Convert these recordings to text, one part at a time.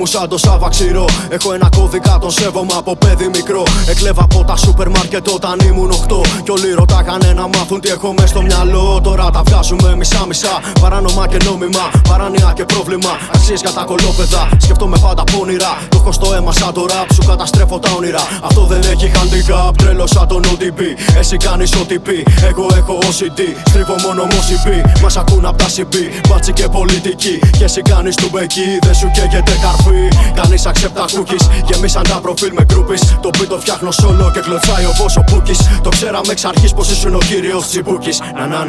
μου σαν το Σάβα ξηρό. Έχω ένα κώδικα, τον σέβομαι από παιδί μικρό. Εκλέβα από τα σούπερ μάρκετ όταν ήμουν 8. Κι όλοι ρωτάγανε να μάθουν τι έχω μες στο μυαλό. Τώρα τα βγάζουμε μισά-μισά. Παράνομα και νόμιμα, παράνοια και πρόβλημα. Αξίες για τα κολόπεδα, σκέφτομαι πάντα πόνιρα. Το έχω στο αίμα σαν το ραπ, σου καταστρέφω τα όνειρα. Αυτό δεν έχει handicap, τρέλο σαν τον ODB. Εσύ κάνεις ό,τι πει, εγώ έχω OCD. Στρίβω μόνο μόσιμπι, μας ακούν απ' τα CB. Μπάτσι και πολιτική, και εσύ κάνεις του μπεκί. Δεν σου καίγεται καρφί, κάνεις accept τα cookies. Γεμίσαν τα προφίλ με groupies. Το beat το φτιάχνω solo και κλωτσάει όπως ο Πούκης. Το ξέραμε εξ αρχής πως ήσουν ο κύριος Τσιμπούκης. Να.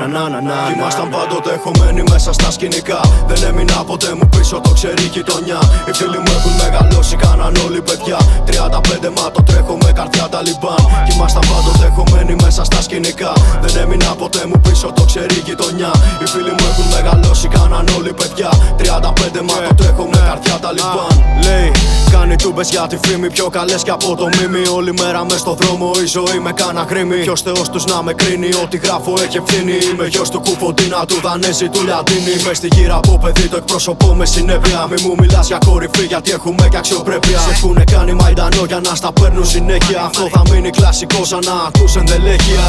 Ήμασταν πάντοτε χωμένοι μέσα στα σκηνικά. Δεν έμεινα ποτέ μου πίσω, το ξέρει η γειτονιά. Οι φίλοι μου έχουν μεγαλώσει, κάναν όλοι παιδιά. 35 μα το τρέχω με καρδιά Ταλιμπάν. Κι ήμασταν πάντοτε χωμένοι μέσα στα σκηνικά. Δεν έμεινα ποτέ μου πίσω, το ξέρει η γειτονιά. Οι φίλοι μου έχουν μεγαλώσει, κάναν όλοι παιδιά. 35 μα το τρέχω με καρδιά Ταλιμπάν. Λέει, κάνει τούμπες για τη φήμη, πιο καλές κι από το μίμη. Όλη μέρα μες στο δρόμο η ζωή με κάνα γρήμη. Ποιος θεός τους να με κρίνει, ό,τι γράφω έχει ευθύνη. Είμαι γιος του Κουφοντίνα, του Δανέζη, του Λιαντίνη. Μες στη γύρα από παιδί το εκπροσωπώ με συνέπεια. Μη μου μιλάς για κορυφή, γιατί έχουμε και αξιοπρέπεια. Σε έχουνε κάνει μαϊντανό για να στα παίρνουν συνέχεια. Αυτό θα μείνει κλασικό σαν να ακούς ενδελέχεια.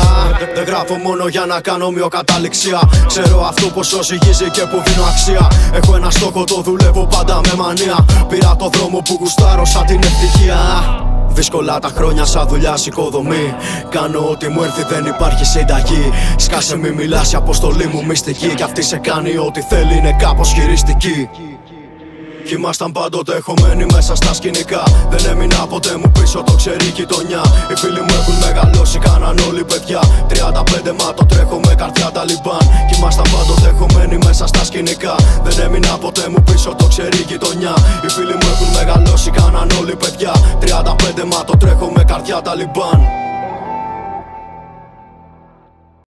Δεν γράφω μόνο για να κάνω μειοκαταληξία. Ξέρω αυτό πως ζυγίζει και που δίνω αξία. Έχω ένα στόχο, το δουλεύω πάντα με μανία. Πήρα το δρόμο που γουστάρω σαν την ευτυχία. Δύσκολα τα χρόνια σαν δουλειά οικοδομή. Κάνω ό,τι μου έρθει, δεν υπάρχει συνταγή. Σκάσε μη μιλάς, η αποστολή μου μυστική. Κι αυτή σε κάνει ό,τι θέλει, είναι κάπως χειριστική. Κι ήμασταν πάντοτε χωμένοι μέσα στα σκηνικά. Δεν έμεινα ποτέ μου πίσω, το ξέρει η γειτονιά. Οι φίλοι μου έχουν μεγαλώσει, κάναν όλοι παιδιά. 35 μα το τρέχω με καρδιά Ταλιμπάν. Κι ήμασταν πάντοτε χωμένοι μέσα στα σκηνικά. Δεν έμεινα ποτέ μου πίσω, το ξέρει η γειτονιά. Οι φίλοι μου έχουν μεγαλώσει, κάναν όλοι παιδιά. 35 μα το τρέχω με καρδιά Ταλιμπάν.